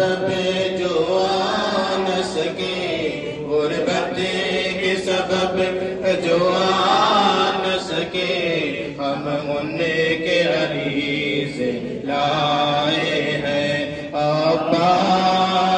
سبب جو آ نہ سکے، غربت کے سبب جو آ نہ سکے، ہم ان کے علی سے لائے ہیں عباس